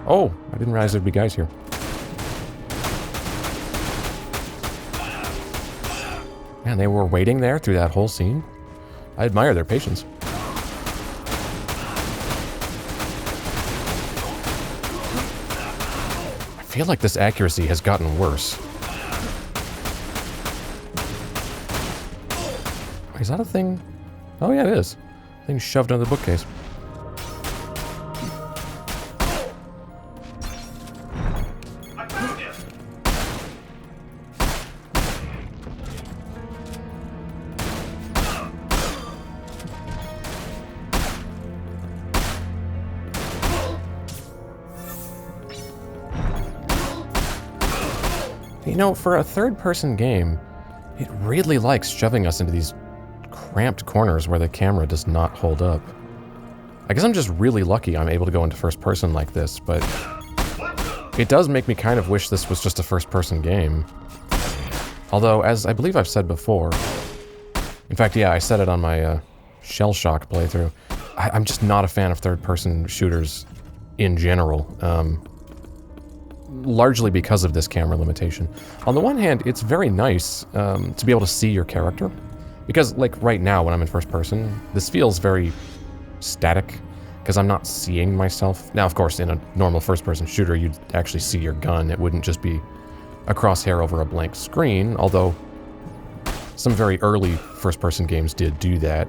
Oh, I didn't realize there'd be guys here. Man, they were waiting there through that whole scene. I admire their patience. I feel like this accuracy has gotten worse. Is that a thing? Oh yeah, it is. Thing shoved under the bookcase. You know, for a third-person game, it really likes shoving us into these cramped corners where the camera does not hold up. I guess I'm just really lucky I'm able to go into first person like this, but it does make me kind of wish this was just a first-person game. Although, as I believe I've said before, in fact, yeah, I said it on my Shell Shock playthrough, I'm just not a fan of third-person shooters in general. Largely because of this camera limitation. On the one hand, it's very nice to be able to see your character, because like right now when I'm in first person, this feels very static, because I'm not seeing myself. Now, of course, in a normal first person shooter, you'd actually see your gun. It wouldn't just be a crosshair over a blank screen, although some very early first person games did do that.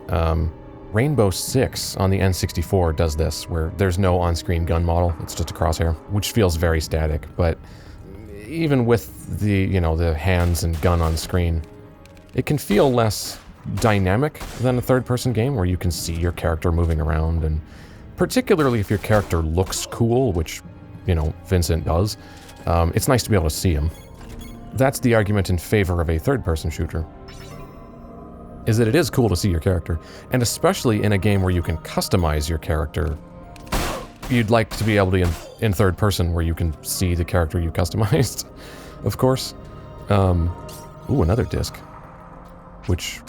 Rainbow Six on the N64 does this, where there's no on-screen gun model, it's just a crosshair, which feels very static, but even with the, you know, the hands and gun on screen, it can feel less dynamic than a third-person game where you can see your character moving around, and particularly if your character looks cool, which, you know, Vincent does, it's nice to be able to see him. That's the argument in favor of a third-person shooter, is that it is cool to see your character, and especially in a game where you can customize your character, you'd like to be able to in third person where you can see the character you customized, of course. Ooh, another disc, which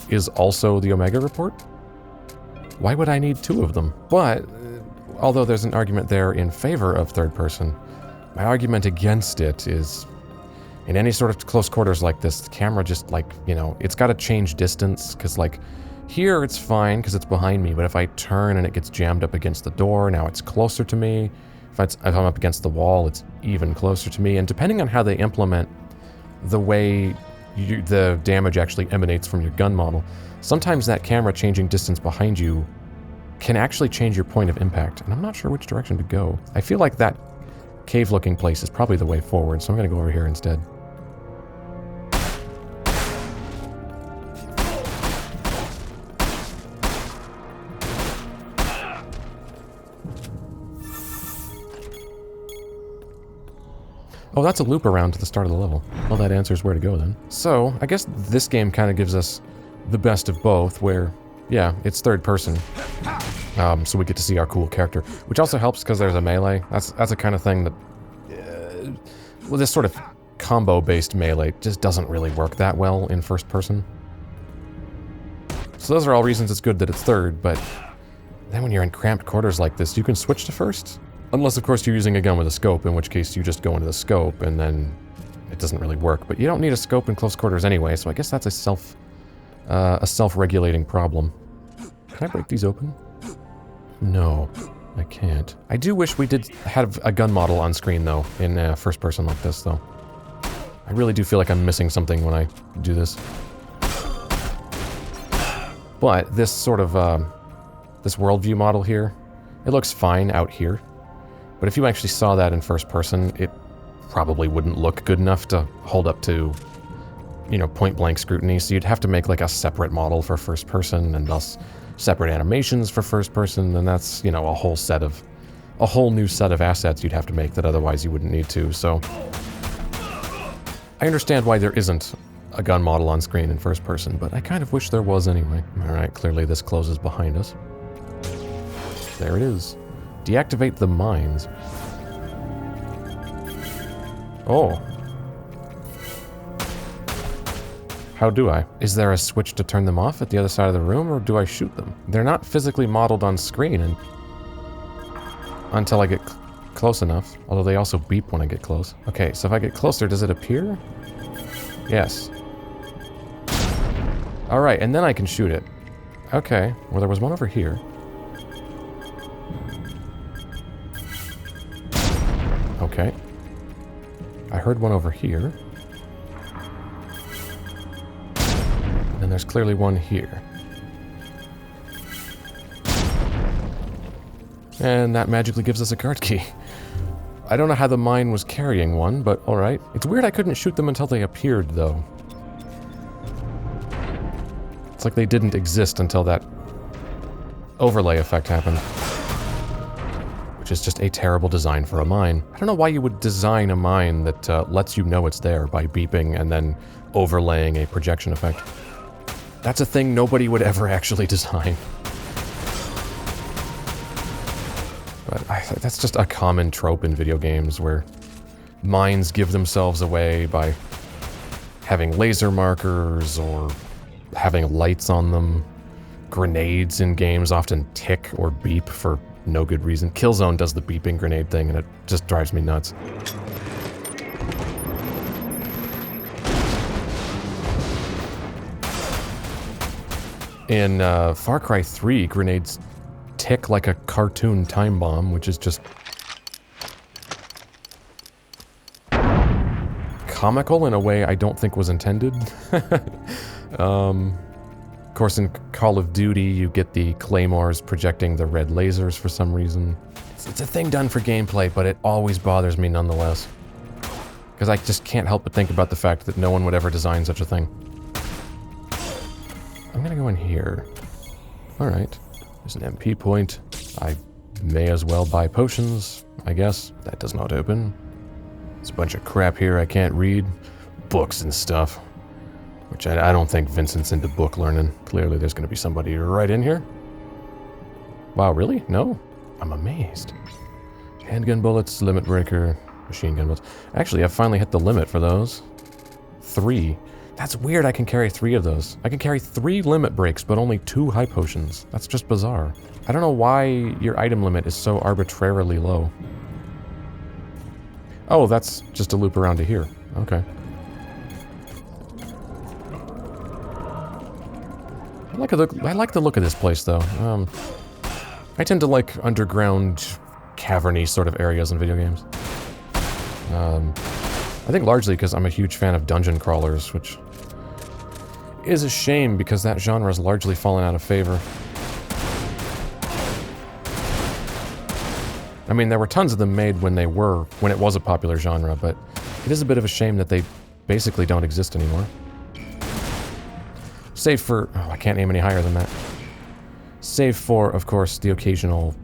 is also the Omega Report? Why would I need two of them? But, although there's an argument there in favor of third person, my argument against it is, in any sort of close quarters like this, the camera just, like, you know, it's got to change distance, because, like, here it's fine because it's behind me, but if I turn and it gets jammed up against the door, now it's closer to me. If I'm up against the wall, it's even closer to me, and depending on how they implement the way the damage actually emanates from your gun model, sometimes that camera changing distance behind you can actually change your point of impact, and I'm not sure which direction to go. I feel like that cave-looking place is probably the way forward, so I'm going to go over here instead. Oh, that's a loop around to the start of the level. Well, that answers where to go then. So, I guess this game kind of gives us the best of both, where, yeah, it's third person. So we get to see our cool character, which also helps because there's a melee. That's a kind of thing that, well, this sort of combo-based melee just doesn't really work that well in first person. So those are all reasons it's good that it's third, but then when you're in cramped quarters like this, you can switch to first. Unless, of course, you're using a gun with a scope, in which case you just go into the scope and then it doesn't really work. But you don't need a scope in close quarters anyway, so I guess that's a self-regulating problem. Can I break these open? No, I can't. I do wish we did have a gun model on screen, though, in first person like this, though. I really do feel like I'm missing something when I do this. But this sort of, this worldview model here, it looks fine out here. But if you actually saw that in first person, it probably wouldn't look good enough to hold up to, you know, point-blank scrutiny. So you'd have to make like a separate model for first person, and thus separate animations for first person, and that's, you know, a whole new set of assets you'd have to make that otherwise you wouldn't need to. So I understand why there isn't a gun model on screen in first person, but I kind of wish there was anyway. Alright, clearly this closes behind us. There it is. Deactivate the mines. Oh. How do I? Is there a switch to turn them off at the other side of the room, or do I shoot them? They're not physically modeled on screen until I get close enough. Although they also beep when I get close. Okay, so if I get closer, does it appear? Yes. Alright, and then I can shoot it. Okay, well there was one over here. Okay. I heard one over here. And there's clearly one here. And that magically gives us a card key. I don't know how the mine was carrying one, but alright. It's weird I couldn't shoot them until they appeared, though. It's like they didn't exist until that overlay effect happened. Which is just a terrible design for a mine. I don't know why you would design a mine that lets you know it's there by beeping and then overlaying a projection effect. That's a thing nobody would ever actually design. But that's just a common trope in video games where mines give themselves away by having laser markers or having lights on them. Grenades in games often tick or beep for no good reason. Killzone does the beeping grenade thing and it just drives me nuts. In Far Cry 3, grenades tick like a cartoon time bomb, which is just comical in a way I don't think was intended. Of course, in Call of Duty, you get the claymores projecting the red lasers for some reason. It's a thing done for gameplay, but it always bothers me nonetheless. Because I just can't help but think about the fact that no one would ever design such a thing. I'm gonna go in here. Alright. There's an MP point. I may as well buy potions, I guess. That does not open. There's a bunch of crap here I can't read. Books and stuff. Which I don't think Vincent's into book learning. Clearly there's going to be somebody right in here. Wow, really? No? I'm amazed. Handgun bullets, limit breaker, machine gun bullets. Actually, I've finally hit the limit for those. 3. That's weird I can carry 3 of those. I can carry 3 limit breaks, but only 2 high potions. That's just bizarre. I don't know why your item limit is so arbitrarily low. Oh, that's just a loop around to here. Okay. I like the look of this place, though. I tend to like underground, cavern-y sort of areas in video games. I think largely because I'm a huge fan of dungeon crawlers, which is a shame because that genre has largely fallen out of favor. I mean, there were tons of them made when it was a popular genre, but it is a bit of a shame that they basically don't exist anymore. Save for... oh, I can't aim any higher than that. Save for, of course, the occasional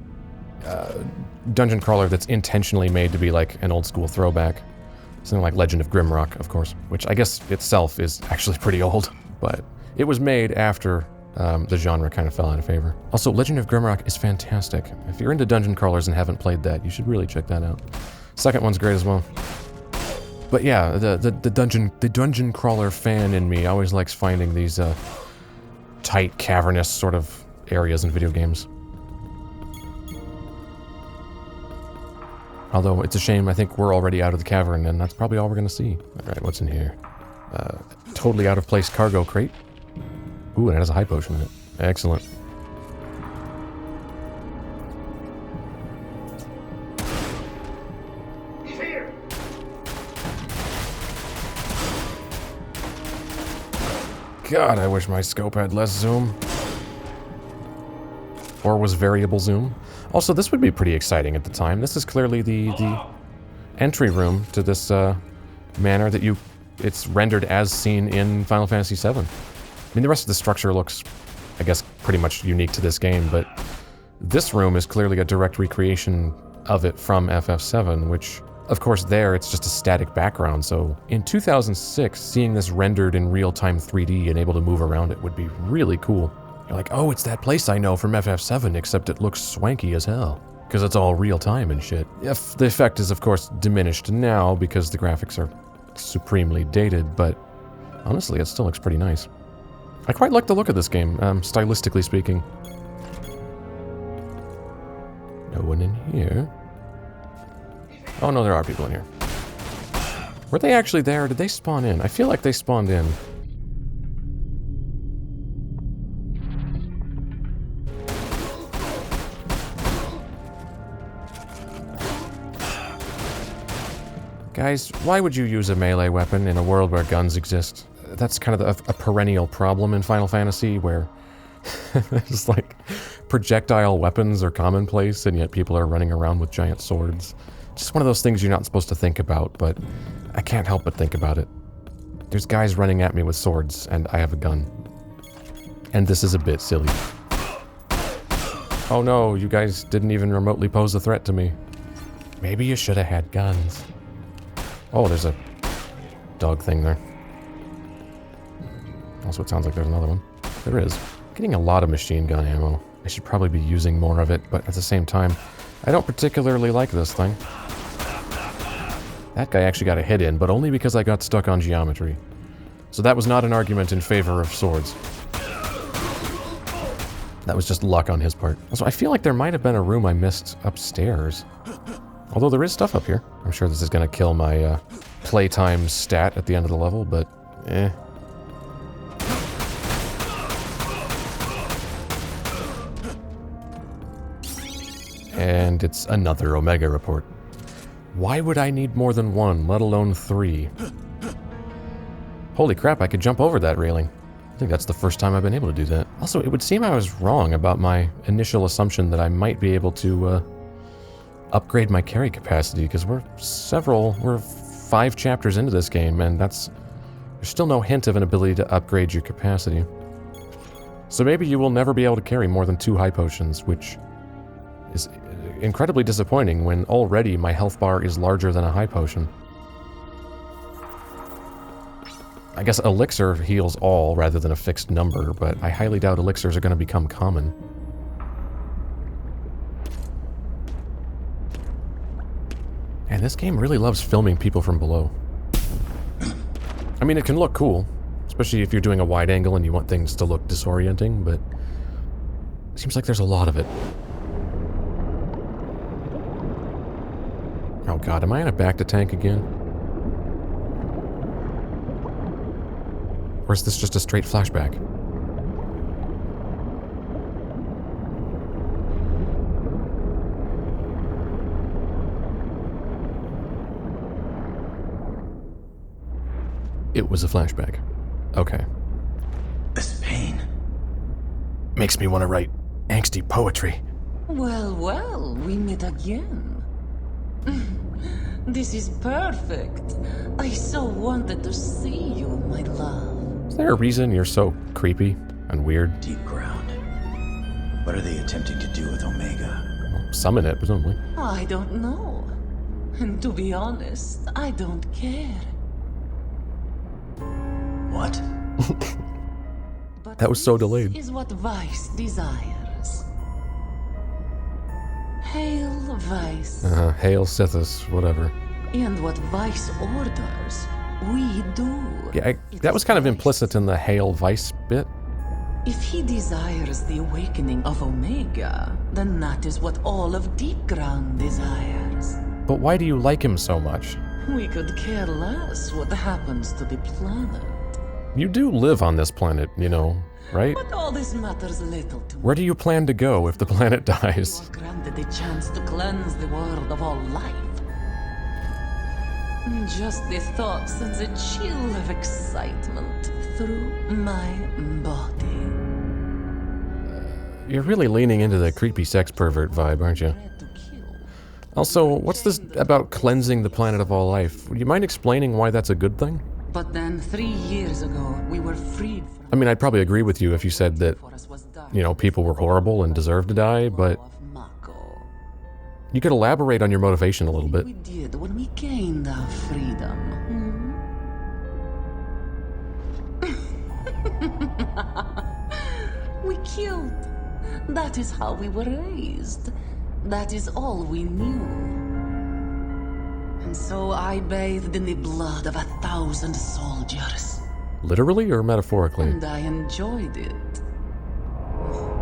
dungeon crawler that's intentionally made to be like an old-school throwback. Something like Legend of Grimrock, of course, which I guess itself is actually pretty old, but it was made after the genre kind of fell out of favor. Also, Legend of Grimrock is fantastic. If you're into dungeon crawlers and haven't played that, you should really check that out. Second one's great as well. But yeah, the dungeon crawler fan in me always likes finding these tight, cavernous sort of areas in video games. Although it's a shame, I think we're already out of the cavern, and that's probably all we're gonna see. Alright, what's in here? Totally out of place cargo crate. Ooh, and it has a high potion in it. Excellent. God, I wish my scope had less zoom. Or was variable zoom. Also, this would be pretty exciting at the time. This is clearly the entry room to this manor that it's rendered as seen in Final Fantasy VII. I mean, the rest of the structure looks, I guess, pretty much unique to this game, but this room is clearly a direct recreation of it from FF7, which, of course, it's just a static background, so in 2006, seeing this rendered in real-time 3D and able to move around it would be really cool. You're like, oh, it's that place I know from FF7, except it looks swanky as hell. Because it's all real-time and shit. The effect is, of course, diminished now because the graphics are supremely dated, but honestly, it still looks pretty nice. I quite like the look of this game, stylistically speaking. No one in here. Oh no, there are people in here. Were they actually there, or did they spawn in? I feel like they spawned in. Guys, why would you use a melee weapon in a world where guns exist? That's kind of a perennial problem in Final Fantasy, where it's like projectile weapons are commonplace, and yet people are running around with giant swords. Just one of those things you're not supposed to think about, but I can't help but think about it. There's guys running at me with swords, and I have a gun. And this is a bit silly. Oh no, you guys didn't even remotely pose a threat to me. Maybe you should have had guns. Oh, there's a dog thing there. Also, it sounds like there's another one. There is. Getting a lot of machine gun ammo. I should probably be using more of it, but at the same time, I don't particularly like this thing. That guy actually got a hit in, but only because I got stuck on geometry. So that was not an argument in favor of swords. That was just luck on his part. Also, I feel like there might have been a room I missed upstairs. Although there is stuff up here. I'm sure this is going to kill my playtime stat at the end of the level, but eh. And it's another Omega report. Why would I need more than one, let alone 3? Holy crap, I could jump over that railing. I think that's the first time I've been able to do that. Also, it would seem I was wrong about my initial assumption that I might be able to upgrade my carry capacity, because we're 5 chapters into this game, and there's still no hint of an ability to upgrade your capacity. So maybe you will never be able to carry more than 2 high potions, which is incredibly disappointing when already my health bar is larger than a high potion. I guess elixir heals all rather than a fixed number, but I highly doubt elixirs are going to become common. And this game really loves filming people from below. I mean, it can look cool, especially if you're doing a wide angle and you want things to look disorienting, but it seems like there's a lot of it. Oh god, am I in a back-to-tank again? Or is this just a straight flashback? It was a flashback. Okay. This pain makes me want to write angsty poetry. Well, well, we meet again. This is perfect. I so wanted to see you, my love. Is there a reason you're so creepy and weird? Deepground. What are they attempting to do with Omega? Well, summon it, presumably. I don't know. And to be honest, I don't care. What? But that was so delayed. This is what Vice desires. Hail Vice. Hail Sithis, whatever. And what Vice orders, we do. Yeah, that was kind of implicit in the Hail Vice bit. If he desires the awakening of Omega, then that is what all of Deepground desires. But why do you like him so much? We could care less what happens to the planet. You do live on this planet, you know, right? But all this matters little to me. Where do you plan to go if the planet dies? You are granted a chance to cleanse the world of all life. Just the thought sends a chill of excitement through my body. You're really leaning into the creepy sex pervert vibe, aren't you? Also, what's this about cleansing the planet of all life? Would you mind explaining why that's a good thing? But then 3 years ago, we were freed from... I mean, I'd probably agree with you if you said that, you know, people were horrible and deserved to die, but you could elaborate on your motivation a little bit. We did when we gained our freedom. We killed. That is how we were raised. That is all we knew. And so I bathed in the blood of 1,000 soldiers. Literally or metaphorically? And I enjoyed it.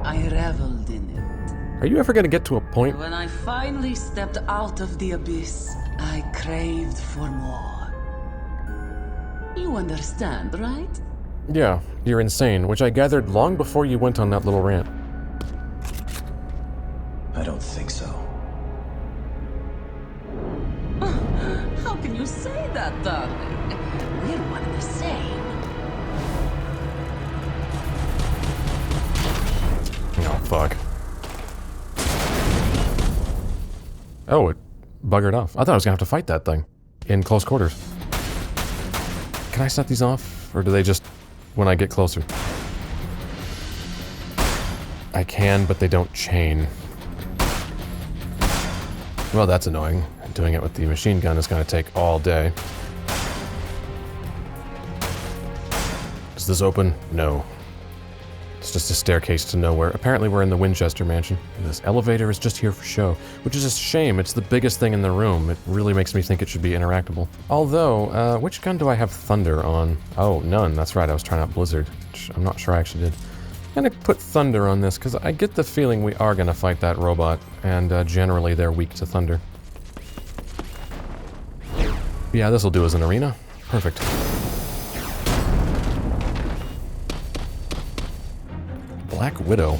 I reveled in it. Are you ever gonna get to a point? When I finally stepped out of the abyss, I craved for more. You understand, right? Yeah, you're insane, which I gathered long before you went on that little rant. I don't think so. How can you say that, darling? We're one and the same. Oh, fuck. Oh, it buggered off. I thought I was gonna have to fight that thing in close quarters. Can I set these off, or do they just when I get closer? I can, but they don't chain. Well, that's annoying. Doing it with the machine gun is gonna take all day. Is this open? No. It's just a staircase to nowhere. Apparently we're in the Winchester mansion. This elevator is just here for show, which is a shame. It's the biggest thing in the room. It really makes me think it should be interactable. Although, which gun do I have Thunder on? Oh, none. That's right. I was trying out Blizzard, which I'm not sure I actually did. I'm gonna put Thunder on this, because I get the feeling we are gonna fight that robot, and generally they're weak to Thunder. Yeah, this'll do as an arena. Perfect. Black Widow.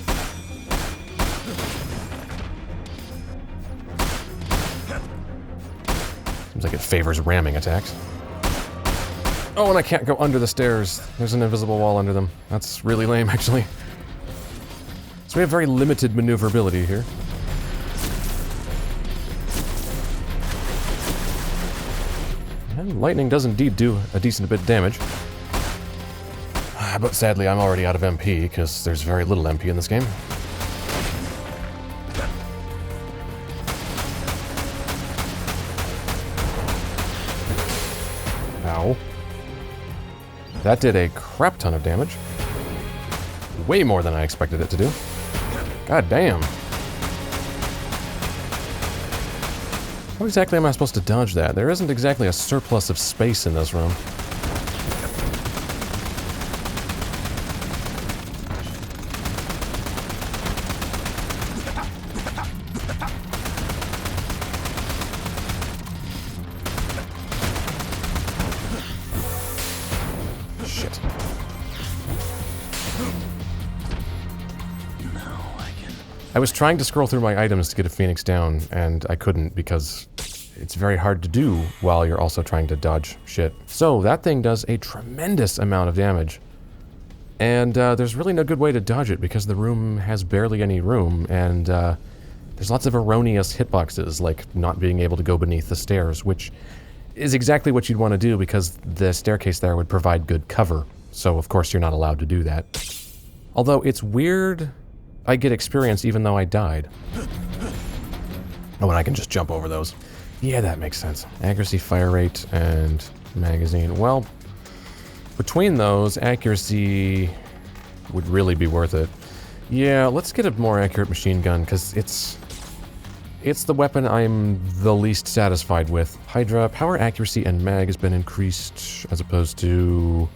Seems like it favors ramming attacks. Oh, and I can't go under the stairs. There's an invisible wall under them. That's really lame, actually. So we have very limited maneuverability here. And lightning does indeed do a decent bit of damage. But sadly, I'm already out of MP, because there's very little MP in this game. Ow. That did a crap ton of damage. Way more than I expected it to do. God damn. How exactly am I supposed to dodge that? There isn't exactly a surplus of space in this room. I was trying to scroll through my items to get a Phoenix down, and I couldn't because it's very hard to do while you're also trying to dodge shit. So that thing does a tremendous amount of damage. And there's really no good way to dodge it because the room has barely any room, and there's lots of erroneous hitboxes, like not being able to go beneath the stairs, which is exactly what you'd want to do because the staircase there would provide good cover. So of course you're not allowed to do that. Although it's weird, I get experience even though I died. Oh, and I can just jump over those. Yeah, that makes sense. Accuracy, fire rate, and magazine. Well, between those, accuracy would really be worth it. Yeah, let's get a more accurate machine gun, because it's the weapon I'm the least satisfied with. Hydra, power, accuracy, and mag has been increased, as opposed to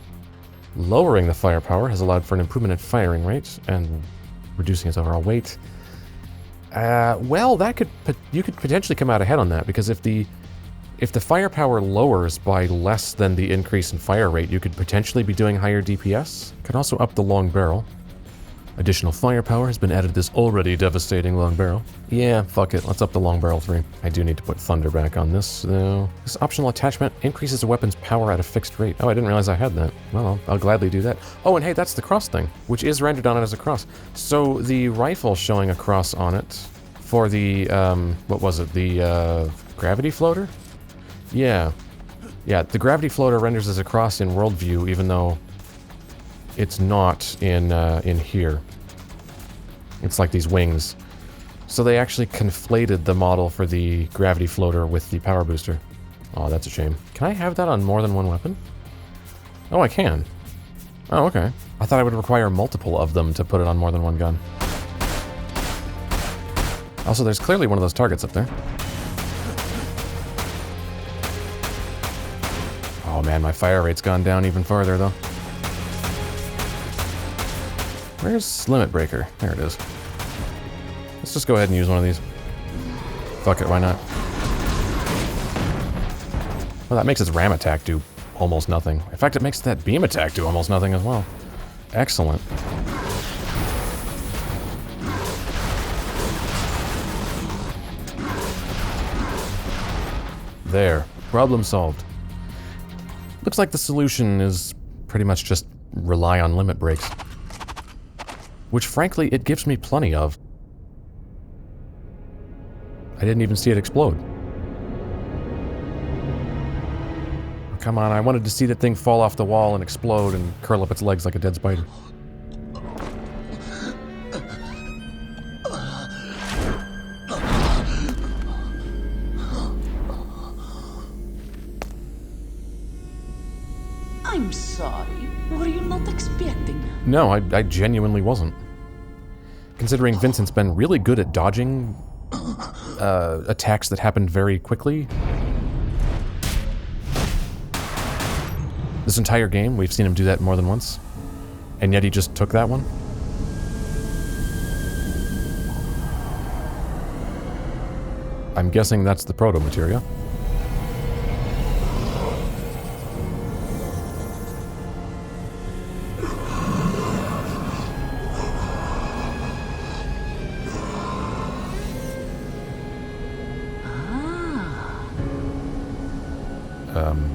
lowering the firepower has allowed for an improvement in firing rate, and reducing its overall weight. Well, you could potentially come out ahead on that, because if the firepower lowers by less than the increase in fire rate, you could potentially be doing higher DPS. Could also up the long barrel. Additional firepower has been added to this already devastating long barrel. Yeah, fuck it, let's up the long barrel 3. I do need to put thunder back on this, though. This optional attachment increases a weapon's power at a fixed rate. Oh, I didn't realize I had that. Well, I'll gladly do that. Oh, and hey, that's the cross thing, which is rendered on it as a cross. So the rifle showing a cross on it for the, what was it, the gravity floater? Yeah. Yeah, the gravity floater renders as a cross in worldview, even though it's not in here. It's like these wings. So they actually conflated the model for the gravity floater with the power booster. Oh, that's a shame. Can I have that on more than one weapon? Oh, I can. Oh, okay. I thought I would require multiple of them to put it on more than one gun. Also, there's clearly one of those targets up there. Oh man, my fire rate's gone down even farther, though. Where's Limit Breaker? There it is. This Let's just go ahead and use one of these. Fuck it, why not? Well, that makes its ram attack do almost nothing. In fact, it makes that beam attack do almost nothing as well. Excellent. There. Problem solved. Looks like the solution is pretty much just rely on limit breaks. Which, frankly, it gives me plenty of. I didn't even see it explode. Come on, I wanted to see that thing fall off the wall and explode and curl up its legs like a dead spider. I'm sorry. Were you not expecting? No, I genuinely wasn't. Considering Vincent's been really good at dodging attacks that happened very quickly. This entire game, we've seen him do that more than once. And yet he just took that one. I'm guessing that's the Protomateria.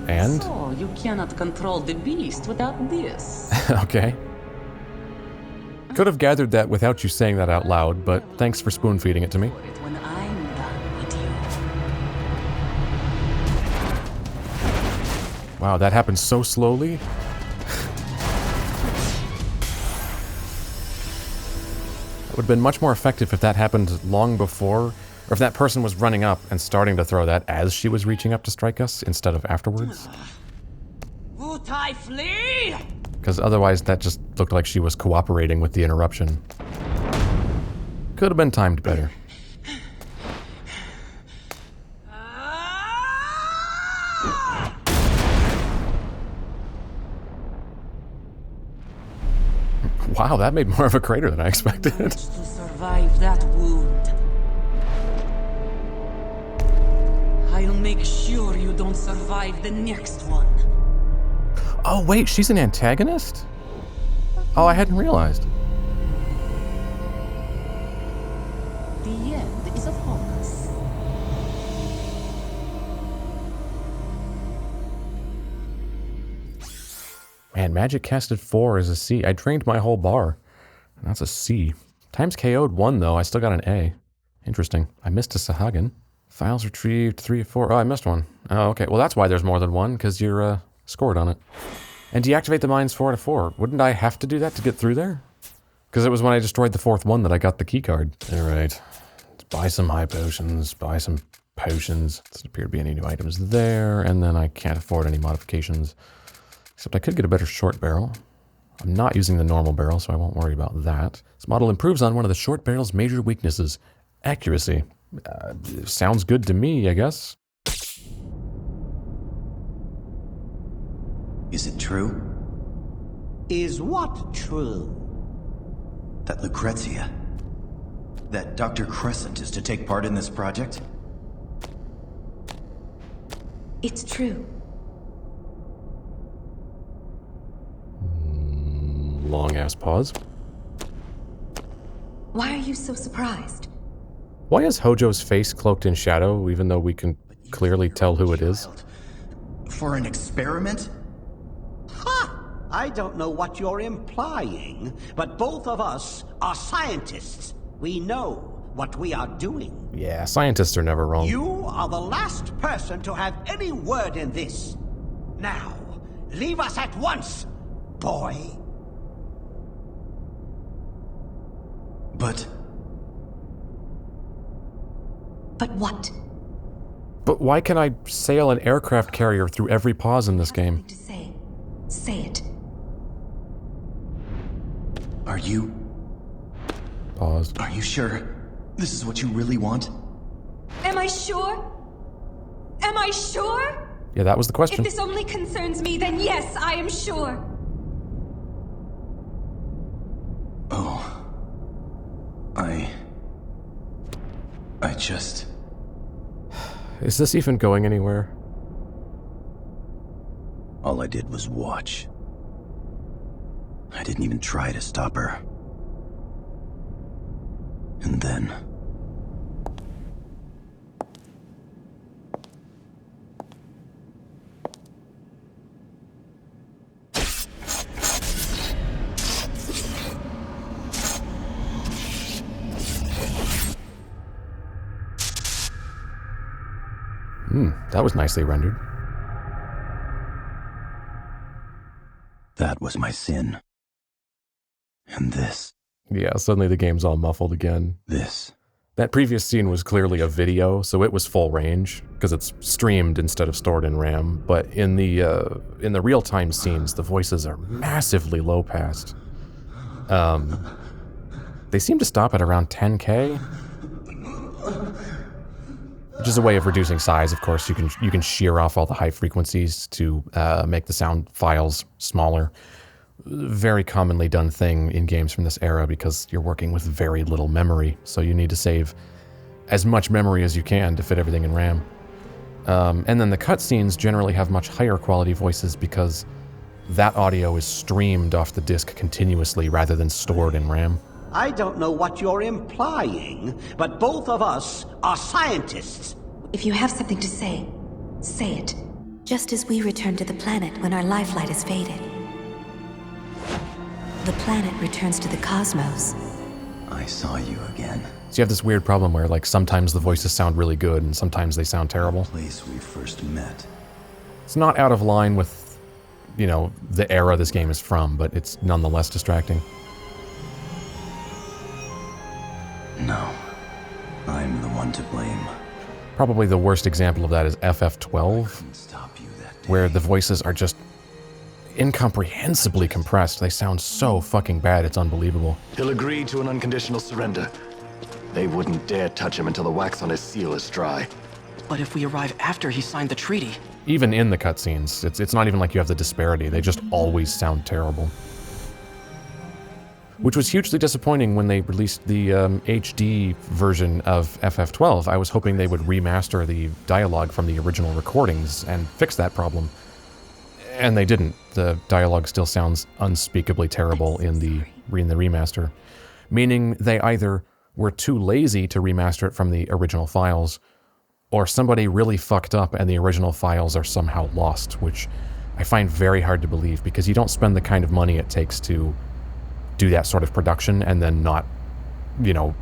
And? So, you cannot control the beast without this. Okay. Could have gathered that without you saying that out loud, but thanks for spoon-feeding it to me. When I'm done with you. Wow, that happened so slowly. It would have been much more effective if that happened long before, or if that person was running up and starting to throw that as she was reaching up to strike us, instead of afterwards. Would I flee? Because otherwise that just looked like she was cooperating with the interruption. Could have been timed better. Wow, that made more of a crater than I expected. To survive that wound. I'll make sure you don't survive the next one. Oh wait, she's an antagonist? Oh, I hadn't realized. The end is upon us. Man, magic casted 4 is a C. I drained my whole bar. That's a C. Times KO'd 1 though, I still got an A. Interesting. I missed a Sahagin. Files retrieved 3 of 4. Oh, I missed one. Oh, okay. Well, that's why there's more than one, because you're scored on it. And deactivate the mines 4 out of 4. Wouldn't I have to do that to get through there? Because it was when I destroyed the 4th one that I got the key card. Alright. Let's buy some high potions, buy some potions. Doesn't appear to be any new items there, and then I can't afford any modifications. Except I could get a better short barrel. I'm not using the normal barrel, so I won't worry about that. This model improves on one of the short barrel's major weaknesses, accuracy. Sounds good to me, I guess. Is it true? Is what true? That Lucrecia, that Dr. Crescent is to take part in this project? It's true. Long-ass pause. Why are you so surprised? Why is Hojo's face cloaked in shadow, even though we can clearly tell who it is? For an experiment? Ha! I don't know what you're implying, but both of us are scientists. We know what we are doing. Yeah, scientists are never wrong. You are the last person to have any word in this. Now, leave us at once, boy. But what? But why can I sail an aircraft carrier through every pause in this game? To say. Say it. are you... Pause. Are you sure this is what you really want? Am I sure? Am I sure? Yeah, that was the If question. this only concerns me, then yes, I am sure. Oh. I just... Is this even going anywhere? All I did was watch. I didn't even try to stop her. And then... That was nicely rendered. That was my sin. And this. Yeah, suddenly the game's all muffled again. This. That previous scene was clearly a video, so it was full range, because it's streamed instead of stored in RAM. But in the real-time scenes, the voices are massively low-passed. They seem to stop at around 10K. Which is a way of reducing size, of course. You can shear off all the high frequencies to make the sound files smaller. Very commonly done thing in games from this era because you're working with very little memory, so you need to save as much memory as you can to fit everything in RAM. And then the cutscenes generally have much higher quality voices because that audio is streamed off the disc continuously rather than stored in RAM. I don't know what you're implying, but both of us are scientists. If you have something to say it. Just as we return to the planet when our lifelight is faded, the planet returns to the cosmos. I saw you again. So you have this weird problem where, like, sometimes the voices sound really good and sometimes they sound terrible. The place we first met. It's not out of line with, you know, the era this game is from, but it's nonetheless distracting. No. I'm the one to blame. Probably the worst example of that is FF12, Stop you that day. where the voices are just incomprehensibly compressed. They sound so fucking bad, it's unbelievable. He'll agree to an unconditional surrender. They wouldn't dare touch him until the wax on his seal is dry. But if we arrive after he signed the treaty... Even in the cutscenes, it's not even like you have the disparity. They just always sound terrible. Which was hugely disappointing when they released the HD version of FF12. I was hoping they would remaster the dialogue from the original recordings and fix that problem. And they didn't. The dialogue still sounds unspeakably terrible in the remaster. Meaning they either were too lazy to remaster it from the original files, or somebody really fucked up and the original files are somehow lost, which I find very hard to believe because you don't spend the kind of money it takes to do that sort of production and then not, you know,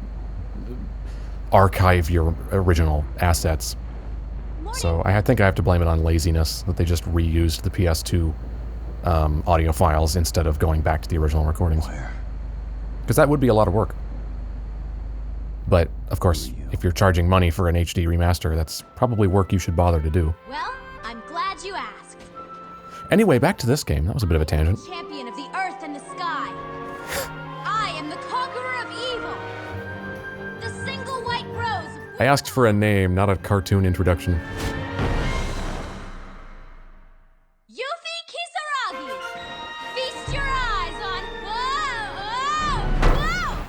archive your original assets. So I think I have to blame it on laziness, that they just reused the PS2 audio files instead of going back to the original recordings. Because that would be a lot of work. But, of course, if you're charging money for an HD remaster, that's probably work you should bother to do. Well, I'm glad you asked. Anyway, back to this game. That was a bit of a tangent. Champion of the earth and the sky. I am the conqueror of evil. The single white rose. I asked for a name, not a cartoon introduction. Yuffie Kisaragi. Feast your eyes on.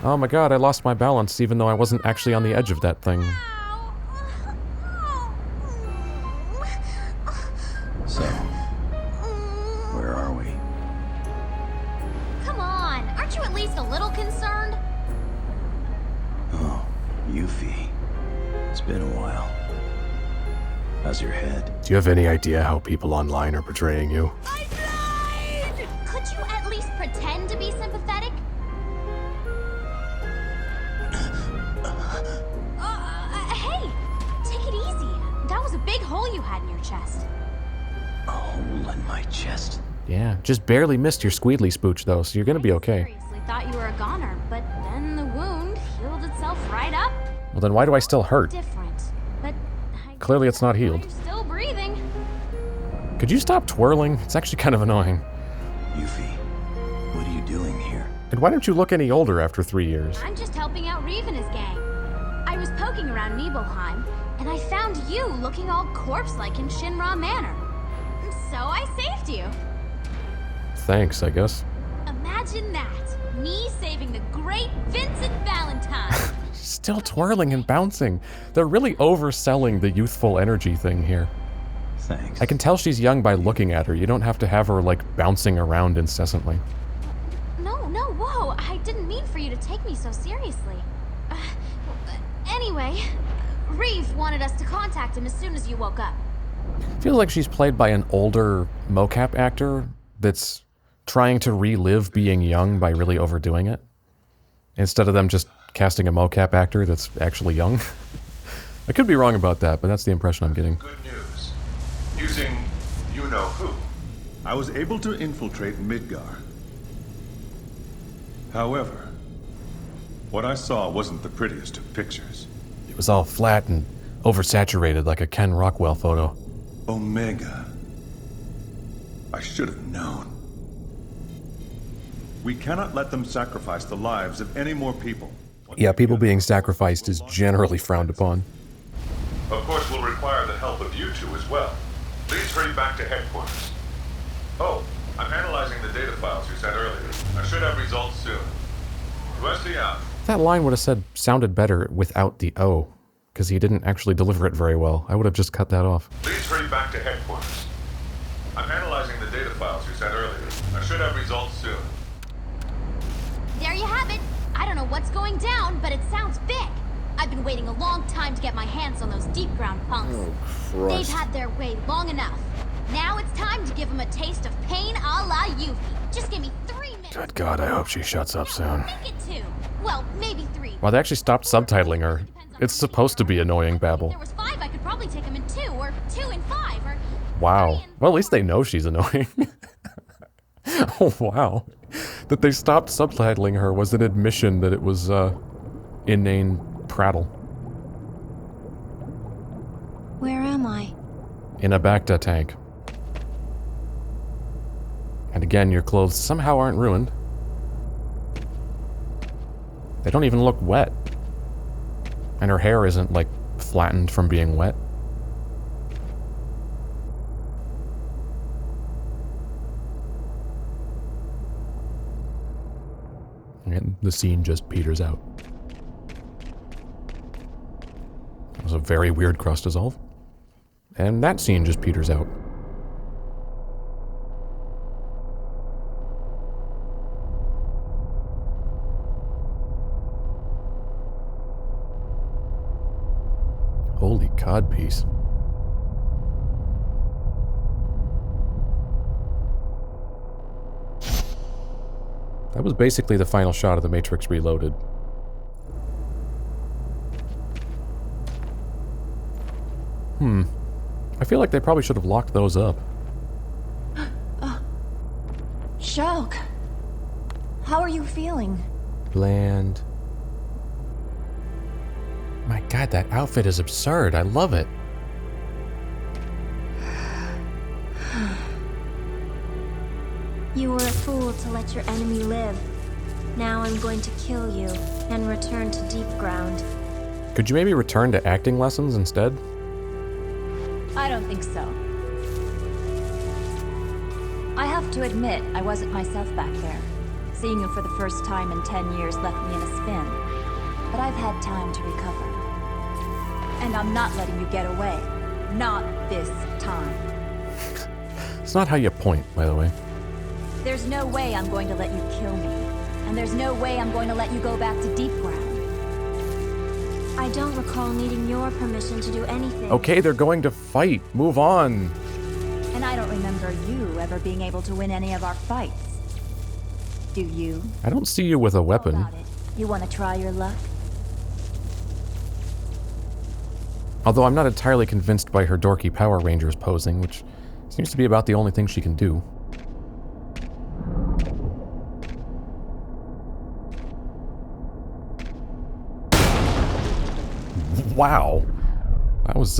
Oh my god, I lost my balance even though I wasn't actually on the edge of that thing. So, where are we? Come on, aren't you at least a little concerned? Oh, Yuffie. It's been a while. How's your head? Do you have any idea how people online are portraying you? I'm blind! Could you at least pretend to be sympathetic? Hey, take it easy. That was a big hole you had in your chest. A hole in my chest? Yeah, just barely missed your squeedly spooch though, so you're gonna be okay. Seriously thought you were a goner, but then the wound healed itself right up. Well then why do I still hurt? Different, but Clearly it's not healed. you're still breathing. Could you stop twirling? It's actually kind of annoying. Yuffie, what are you doing here? And why don't you look any older after 3 years? I'm just helping out Reeve and his gang. I was poking around Nibelheim, and I found you looking all corpse-like in Shinra Manor. So I saved you. Thanks, I guess. Imagine that. Me saving the great Vincent Valentine. Still twirling and bouncing. They're really overselling the youthful energy thing here. Thanks. I can tell she's young by looking at her. You don't have to have her, like, bouncing around incessantly. No, whoa. I didn't mean for you to take me so seriously. Anyway, Reeve wanted us to contact him as soon as you woke up. Feels like she's played by an older mocap actor that's trying to relive being young by really overdoing it. Instead of them just casting a mocap actor that's actually young. I could be wrong about that, but that's the impression I'm getting. Good news. Using you-know-who, I was able to infiltrate Midgar. However, what I saw wasn't the prettiest of pictures. It was all flat and oversaturated like a Ken Rockwell photo. Omega. I should have known. We cannot let them sacrifice the lives of any more people. Yeah, people being sacrificed is generally frowned upon. Of course, we'll require the help of you two as well. Please hurry back to headquarters. Oh, I'm analyzing the data files you sent earlier. I should have results soon. Wesley out. That line would have sounded better without the O, because he didn't actually deliver it very well. I would have just cut that off. Please hurry back to headquarters. I'm analyzing the data files you sent earlier. I should have results soon. There you have it. I don't know what's going down, but it sounds big. I've been waiting a long time to get my hands on those Deepground punks. Oh, They've had their way long enough. Now it's time to give them a taste of pain a la Yuffie. Just give me 3 minutes. Good God, I hope she shuts up soon. Make it 2. Well, maybe 3. Well, they actually stopped subtitling her. It's supposed to be annoying babble. If there was 5, I could probably take them in 2, or 2 and 5, or... Wow. Well, at least they know she's annoying. Oh, wow. That they stopped subtitling her was an admission that it was, inane prattle. Where am I? In a Bacta tank. And again, your clothes somehow aren't ruined. They don't even look wet. And her hair isn't, like, flattened from being wet. And the scene just peters out. That was a very weird cross dissolve. And that scene just peters out. Holy codpiece. That was basically the final shot of the Matrix Reloaded. I feel like they probably should have locked those up. Shelke, how are you feeling? Bland. My God, that outfit is absurd. I love it. You were a fool to let your enemy live. Now I'm going to kill you and return to Deepground. Could you maybe return to acting lessons instead? I don't think so. I have to admit, I wasn't myself back there. Seeing you for the first time in 10 years left me in a spin. But I've had time to recover. And I'm not letting you get away. Not this time. It's not how you point, by the way. There's no way I'm going to let you kill me. And there's no way I'm going to let you go back to Deepground. I don't recall needing your permission to do anything. Okay, they're going to fight. Move on. And I don't remember you ever being able to win any of our fights. Do you? I don't see you with a weapon. How about it? You want to try your luck? Although I'm not entirely convinced by her dorky Power Rangers posing, which seems to be about the only thing she can do. Wow. That was,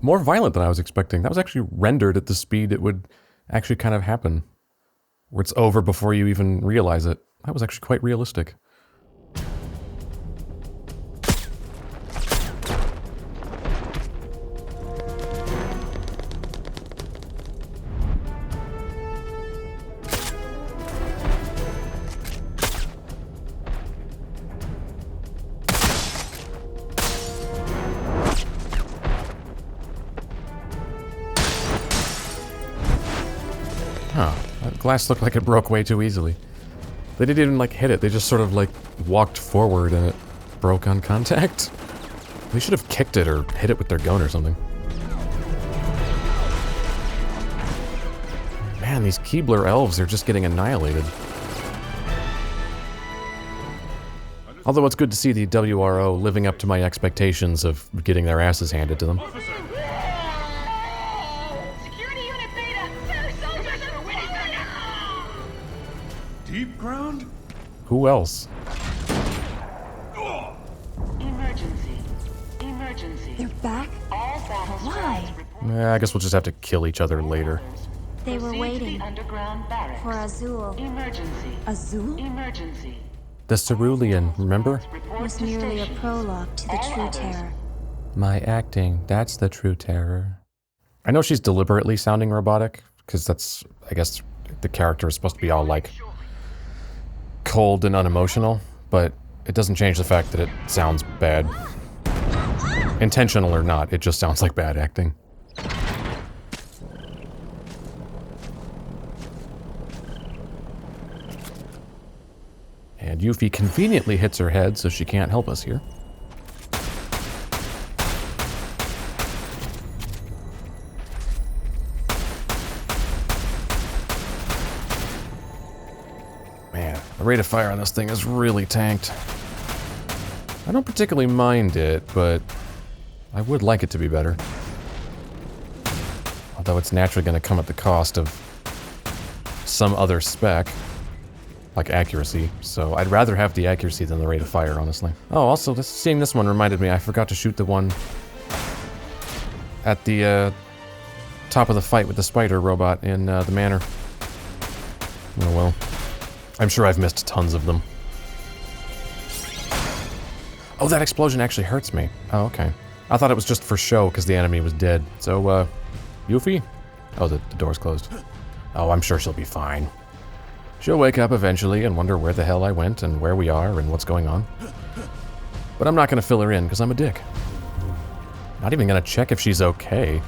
more violent than I was expecting. That was actually rendered at the speed it would actually kind of happen. Where it's over before you even realize it. That was actually quite realistic. Glass looked like it broke way too easily. They didn't even, like, hit it. They just sort of, like, walked forward and it broke on contact. They should have kicked it or hit it with their gun or something. Man, these Keebler elves are just getting annihilated. Although it's good to see the WRO living up to my expectations of getting their asses handed to them. Security unit Beta! Sir, soldiers are winning! Deepground? Who else? Emergency. Emergency. They're back? All battle Why? I guess we'll just have to kill each other later. They were waiting underground barracks. for Azul. Emergency. Azul? Emergency. The Cerulean, remember? Was merely a prologue to the true terror. My acting, that's the true terror. I know she's deliberately sounding robotic, because that's, I guess, the character is supposed to be all, like, cold and unemotional, but it doesn't change the fact that it sounds bad. Intentional or not, it just sounds like bad acting. And Yuffie conveniently hits her head, so she can't help us here. Man, the rate of fire on this thing is really tanked. I don't particularly mind it, but I would like it to be better. Although it's naturally going to come at the cost of some other spec. Like accuracy, so I'd rather have the accuracy than the rate of fire, honestly. Oh, also, seeing this one reminded me, I forgot to shoot the one at the top of the fight with the spider robot in the manor. Oh well. I'm sure I've missed tons of them. Oh, that explosion actually hurts me. Oh, okay. I thought it was just for show because the enemy was dead. So, Yuffie? Oh, the door's closed. Oh, I'm sure she'll be fine. She'll wake up eventually and wonder where the hell I went and where we are and what's going on. But I'm not going to fill her in because I'm a dick. Not even going to check if she's okay.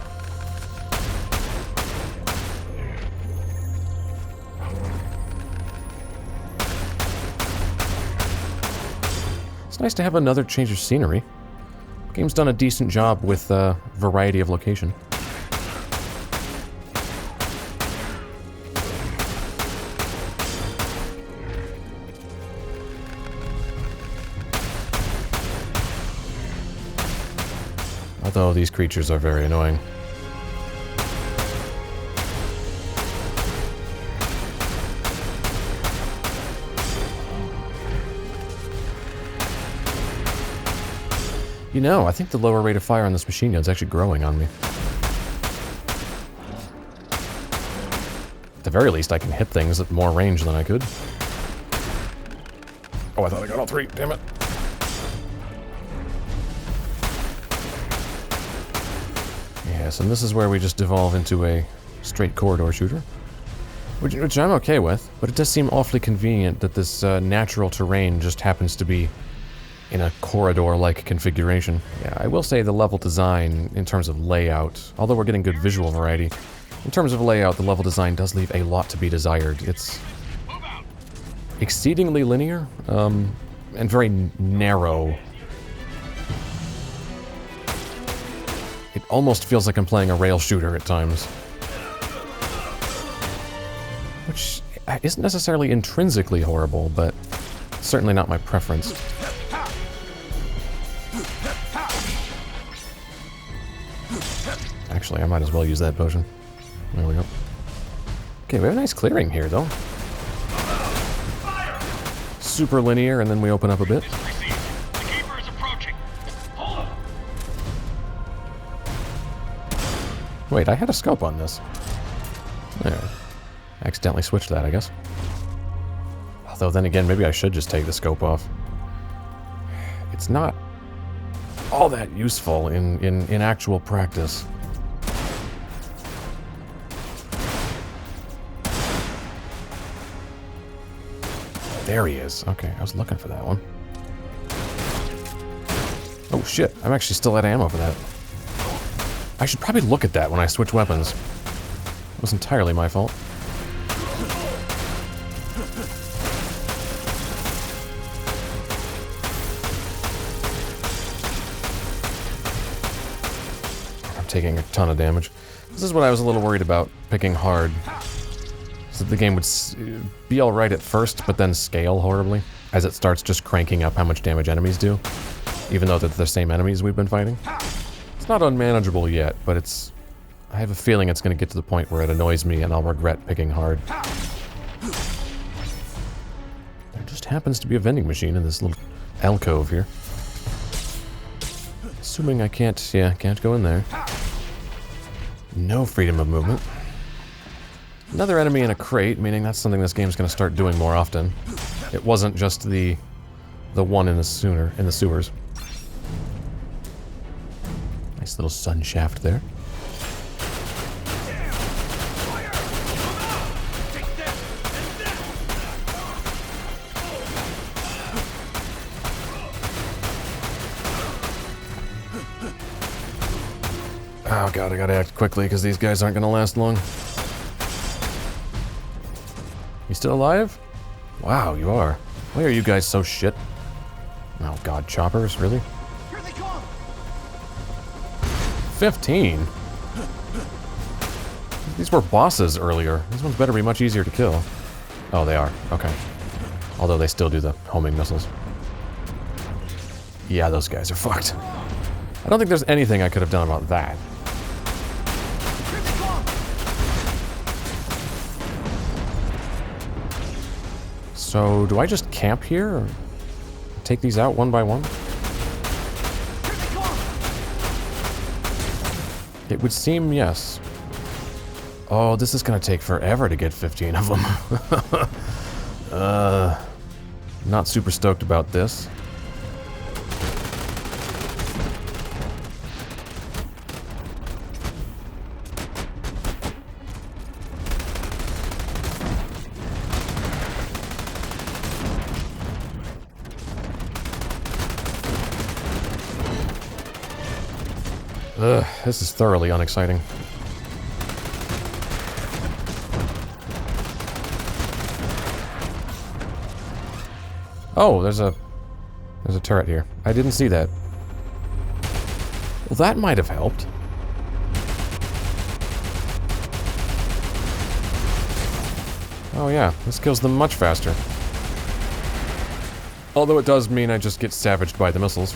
It's nice to have another change of scenery. The game's done a decent job with variety of location. Although these creatures are very annoying. You know, I think the lower rate of fire on this machine gun is actually growing on me. At the very least, I can hit things at more range than I could. Oh, I thought I got all three, damn it. Yes, and this is where we just devolve into a straight corridor shooter. Which I'm okay with, but it does seem awfully convenient that this natural terrain just happens to be in a corridor-like configuration. Yeah, I will say the level design, in terms of layout, although we're getting good visual variety, in terms of layout, the level design does leave a lot to be desired. It's exceedingly linear, and very narrow. It almost feels like I'm playing a rail shooter at times. Which isn't necessarily intrinsically horrible, but certainly not my preference. Actually, I might as well use that potion. There we go. Okay, we have a nice clearing here, though. Super linear, and then we open up a bit. Wait, I had a scope on this. There. I accidentally switched that, I guess. Although then again, maybe I should just take the scope off. It's not all that useful in actual practice. There he is. Okay, I was looking for that one. Oh shit, I'm actually still out of ammo for that. I should probably look at that when I switch weapons. It was entirely my fault. taking a ton of damage. This is what I was a little worried about picking hard. So the game would be alright at first, but then scale horribly as it starts just cranking up how much damage enemies do, even though they're the same enemies we've been fighting. It's not unmanageable yet, but it's... I have a feeling it's going to get to the point where it annoys me and I'll regret picking hard. There just happens to be a vending machine in this little alcove here. Assuming I can't go in there. No freedom of movement. Another enemy in a crate, meaning that's something this game's going to start doing more often. It wasn't just the one in the sewers. Nice little sun shaft there. Oh god, I gotta act quickly because these guys aren't gonna last long. You still alive? Wow, you are. Why are you guys so shit? Oh god, choppers, really? Here they come! 15? These were bosses earlier. These ones better be much easier to kill. Oh, they are. Okay. Although they still do the homing missiles. Yeah, those guys are fucked. I don't think there's anything I could have done about that. So, do I just camp here, or take these out one by one? It would seem yes. Oh, this is gonna take forever to get 15 of them. Not super stoked about this. Ugh, this is thoroughly unexciting. Oh, there's a turret here. I didn't see that. Well, that might have helped. Oh yeah, this kills them much faster. Although it does mean I just get savaged by the missiles.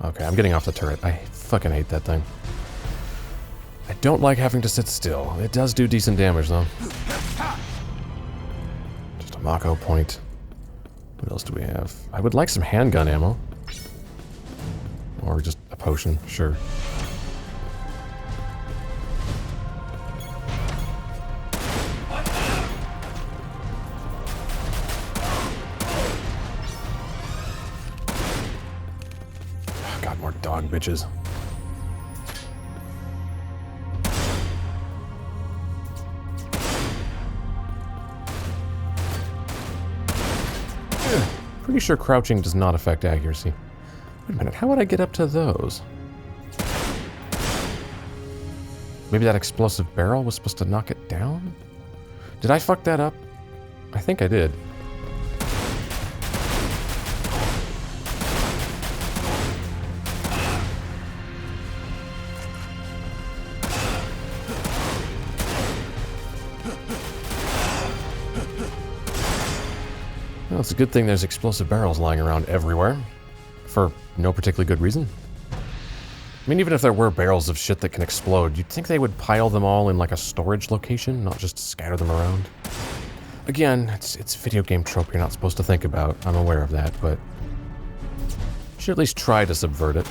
Okay, I'm getting off the turret. I fucking hate that thing. I don't like having to sit still. It does do decent damage, though. Just a Mako point. What else do we have? I would like some handgun ammo. Or just a potion, sure. Dog bitches. Pretty sure crouching does not affect accuracy. Wait a minute, how would I get up to those? Maybe that explosive barrel was supposed to knock it down? Did I fuck that up? I think I did. Well, it's a good thing there's explosive barrels lying around everywhere. For no particularly good reason. I mean, even if there were barrels of shit that can explode, you'd think they would pile them all in like a storage location, not just scatter them around. Again, it's a video game trope you're not supposed to think about. I'm aware of that, but you should at least try to subvert it.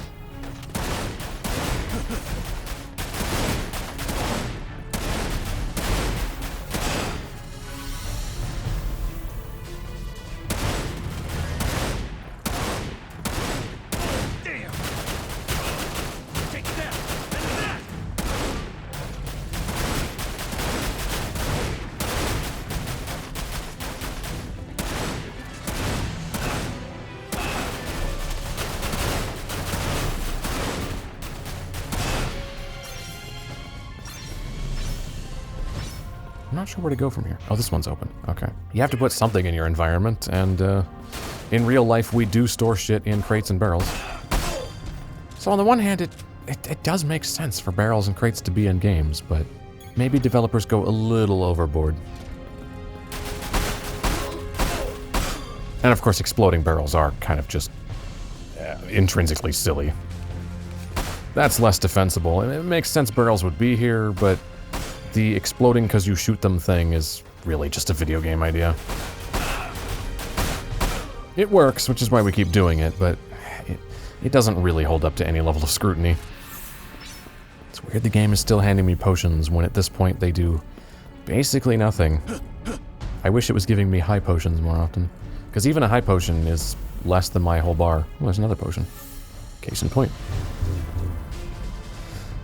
I'm not sure where to go from here. Oh, this one's open. Okay. You have to put something in your environment, and in real life, we do store shit in crates and barrels. So on the one hand, it does make sense for barrels and crates to be in games, but maybe developers go a little overboard. And of course, exploding barrels are kind of just intrinsically silly. That's less defensible, and it makes sense barrels would be here, but the exploding because you shoot them thing is really just a video game idea. It works, which is why we keep doing it, but it doesn't really hold up to any level of scrutiny. It's weird the game is still handing me potions when at this point they do basically nothing. I wish it was giving me high potions more often, because even a high potion is less than my whole bar. Oh, there's another potion. Case in point.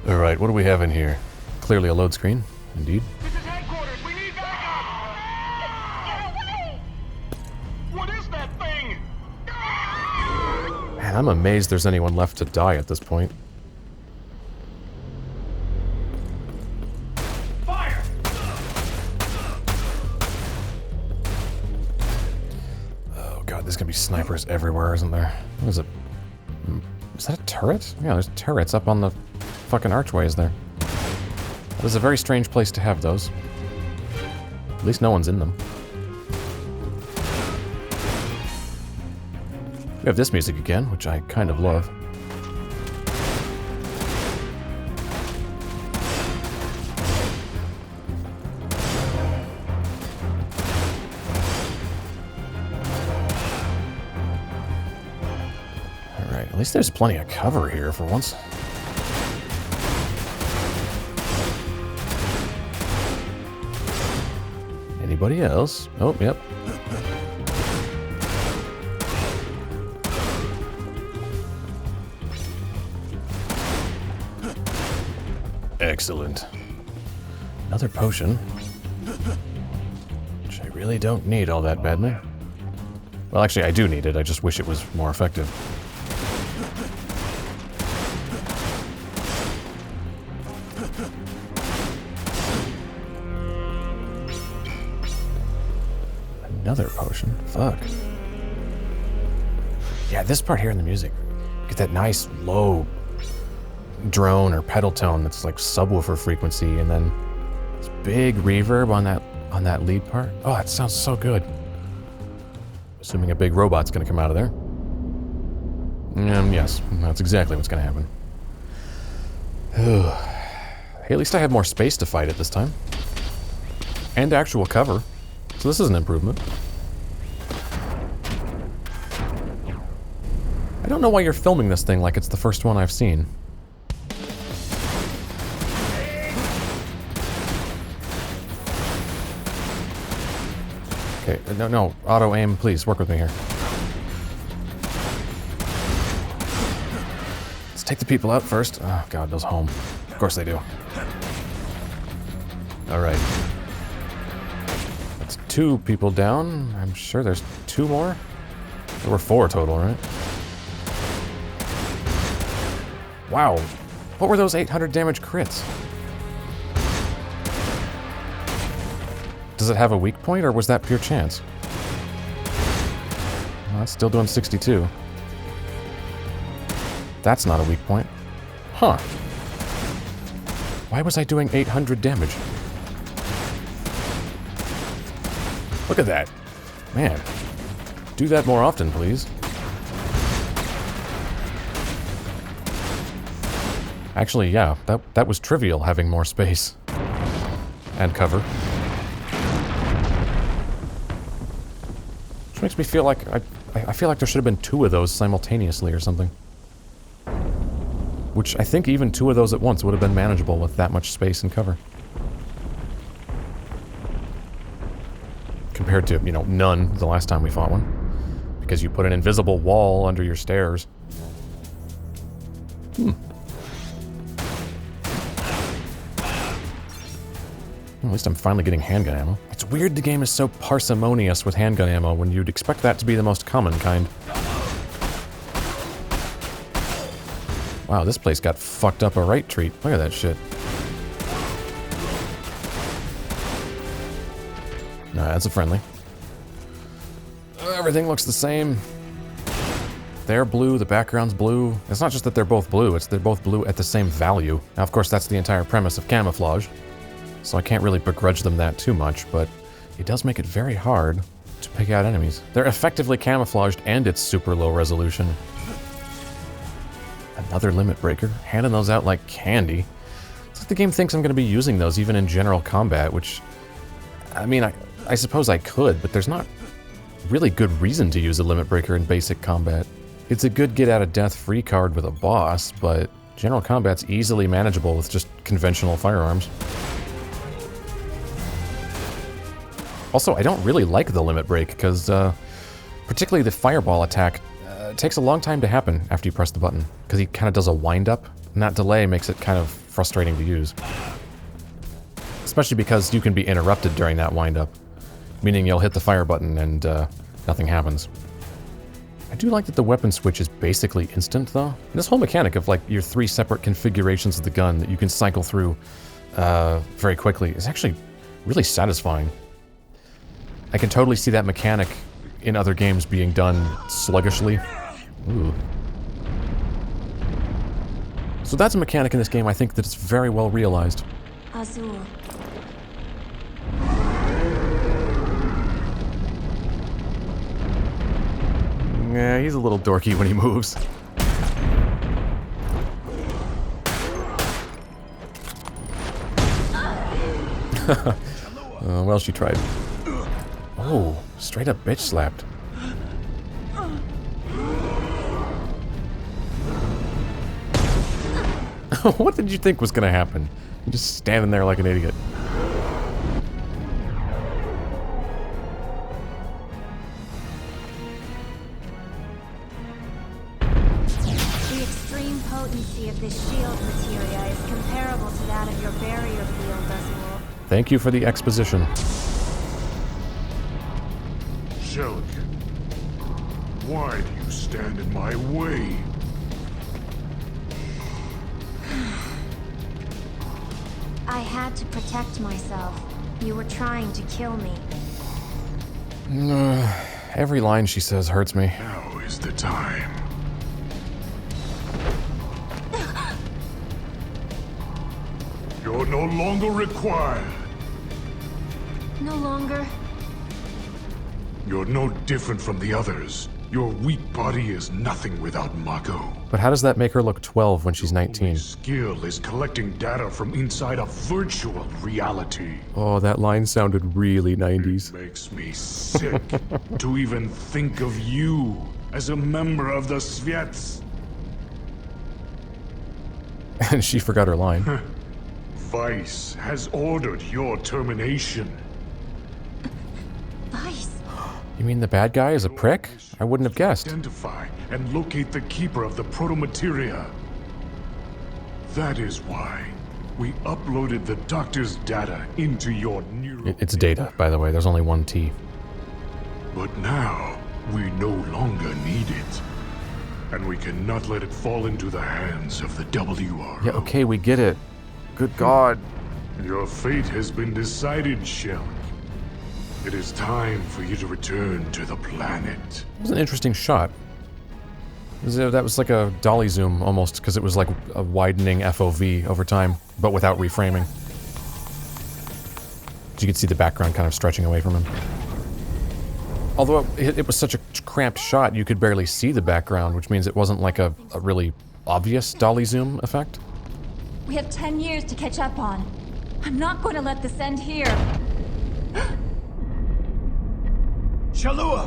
Alright, what do we have in here? Clearly a load screen. Indeed. This is headquarters. We need backup. Get away! What is that thing? Man, I'm amazed there's anyone left to die at this point. Fire! Oh god, there's gonna be snipers everywhere, isn't there? What is it? Is that a turret? Yeah, there's turrets up on the fucking archways there. That is a very strange place to have those. At least no one's in them. We have this music again, which I kind of love. Alright, at least there's plenty of cover here for once. Anybody else? Oh, yep. Excellent. Another potion. Which I really don't need all that badly. Well, actually, I do need it. I just wish it was more effective. Another potion. Fuck. Yeah, this part here in the music. Get that nice low drone or pedal tone that's like subwoofer frequency, and then this big reverb on that lead part. Oh, it sounds so good. Assuming a big robot's gonna come out of there. Yes, that's exactly what's gonna happen. Hey, at least I have more space to fight it this time. And actual cover. So this is an improvement. I don't know why you're filming this thing like it's the first one I've seen. Okay, no, auto aim, please, work with me here. Let's take the people out first. Oh god, those home. Of course they do. Alright. That's 2 people down. I'm sure there's 2 more. There were 4 total, right? Wow. What were those 800 damage crits? Does it have a weak point, or was that pure chance? Well, that's still doing 62. That's not a weak point. Huh. Why was I doing 800 damage? Look at that. Man. Do that more often, please. Actually, yeah, that was trivial, having more space. And cover. Which makes me feel like I feel like there should have been 2 of those simultaneously or something. Which I think even 2 of those at once would have been manageable with that much space and cover. Compared to, none the last time we fought one. Because you put an invisible wall under your stairs. At least I'm finally getting handgun ammo. It's weird the game is so parsimonious with handgun ammo when you'd expect that to be the most common kind. Wow, this place got fucked up a right treat. Look at that shit. Nah, that's a friendly. Everything looks the same. They're blue, the background's blue. It's not just that they're both blue, it's they're both blue at the same value. Now, of course, that's the entire premise of camouflage, so I can't really begrudge them that too much, but it does make it very hard to pick out enemies. They're effectively camouflaged, and it's super low resolution. Another limit breaker, handing those out like candy. It's like the game thinks I'm going to be using those even in general combat, which, I mean, I suppose I could, but there's not really good reason to use a limit breaker in basic combat. It's a good get-out-of-death free card with a boss, but general combat's easily manageable with just conventional firearms. Also, I don't really like the limit break, because particularly the fireball attack takes a long time to happen after you press the button, because he kind of does a wind-up, and that delay makes it kind of frustrating to use. Especially because you can be interrupted during that wind-up, meaning you'll hit the fire button and nothing happens. I do like that the weapon switch is basically instant, though. And this whole mechanic of, like, your 3 separate configurations of the gun that you can cycle through very quickly is actually really satisfying. I can totally see that mechanic in other games being done sluggishly. Ooh. So that's a mechanic in this game I think that is very well realized. Azul. Yeah, he's a little dorky when he moves. Well, she tried. Oh, straight up bitch slapped. What did you think was gonna happen? You're just standing there like an idiot. The extreme potency of this shield materia is comparable to that of your barrier field, Azul. Thank you for the exposition. Shelke, why do you stand in my way? I had to protect myself. You were trying to kill me. Every line she says hurts me. Now is the time. You're no longer required. No longer. You're no different from the others. Your weak body is nothing without Mako. But how does that make her look 12 when she's 19? Skill is collecting data from inside a virtual reality. Oh, that line sounded really 90s. It makes me sick to even think of you as a member of the Sviets. And she forgot her line. Vice has ordered your termination. Vice? You mean the bad guy is a prick? I wouldn't have guessed. Identify and locate the keeper of the Protomateria. That is why we uploaded the doctor's data into your neural... It's data, by the way. There's only one T. But now, we no longer need it. And we cannot let it fall into the hands of the WRO. Yeah, okay, we get it. Good God. Your fate has been decided, Shelke. It is time for you to return to the planet. It was an interesting shot. That was like a dolly zoom, almost, because it was like a widening FOV over time, but without reframing. So you could see the background kind of stretching away from him. Although it was such a cramped shot, you could barely see the background, which means it wasn't like a really obvious dolly zoom effect. We have 10 years to catch up on. I'm not going to let this end here. Shalua!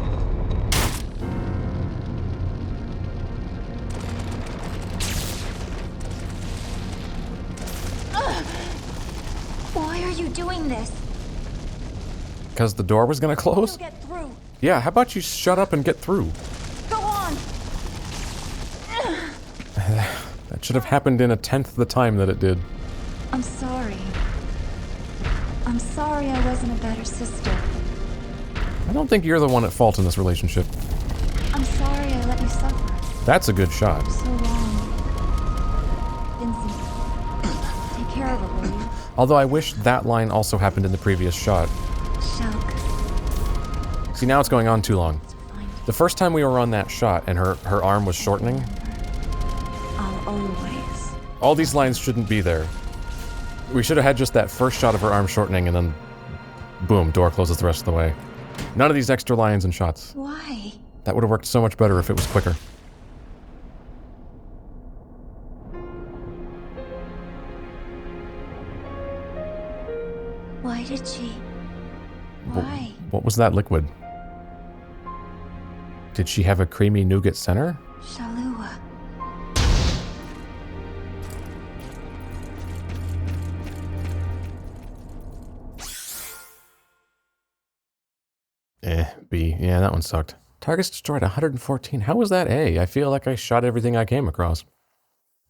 Why are you doing this? Because the door was going to close? You'll get through. Yeah, how about you shut up and get through? Go on. That should have happened in 1/10 the time that it did. I'm sorry. I'm sorry I wasn't a better sister. I don't think you're the one at fault in this relationship. I'm sorry I let you suffer. That's a good shot. For so long. Vincent, take care of her, will you? Although I wish that line also happened in the previous shot. Shelke. See, now it's going on too long. The first time we were on that shot and her arm was shortening. I'll always. All these lines shouldn't be there. We should have had just that first shot of her arm shortening and then boom, door closes the rest of the way. None of these extra lines and shots. Why? That would have worked so much better if it was quicker. Why did she? Why? What was that liquid? Did she have a creamy nougat center? Shalua. B. Yeah, that one sucked. Targets destroyed 114. How was that A? I feel like I shot everything I came across.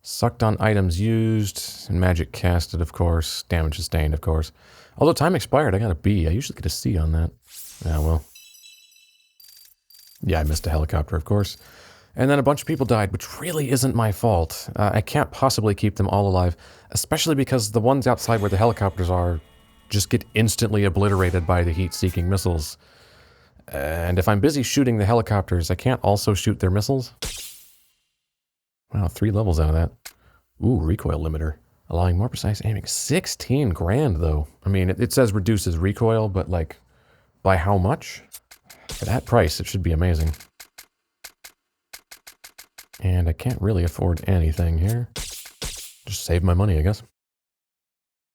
Sucked on items used, and magic casted, of course. Damage sustained, of course. Although time expired, I got a B. I usually get a C on that. Yeah, well. Yeah, I missed a helicopter, of course. And then a bunch of people died, which really isn't my fault. I can't possibly keep them all alive, especially because the ones outside where the helicopters are just get instantly obliterated by the heat-seeking missiles. And if I'm busy shooting the helicopters, I can't also shoot their missiles. Wow, 3 levels out of that. Ooh, recoil limiter. Allowing more precise aiming. 16 grand, though. I mean, it says reduces recoil, but like, by how much? For that price, it should be amazing. And I can't really afford anything here. Just save my money, I guess.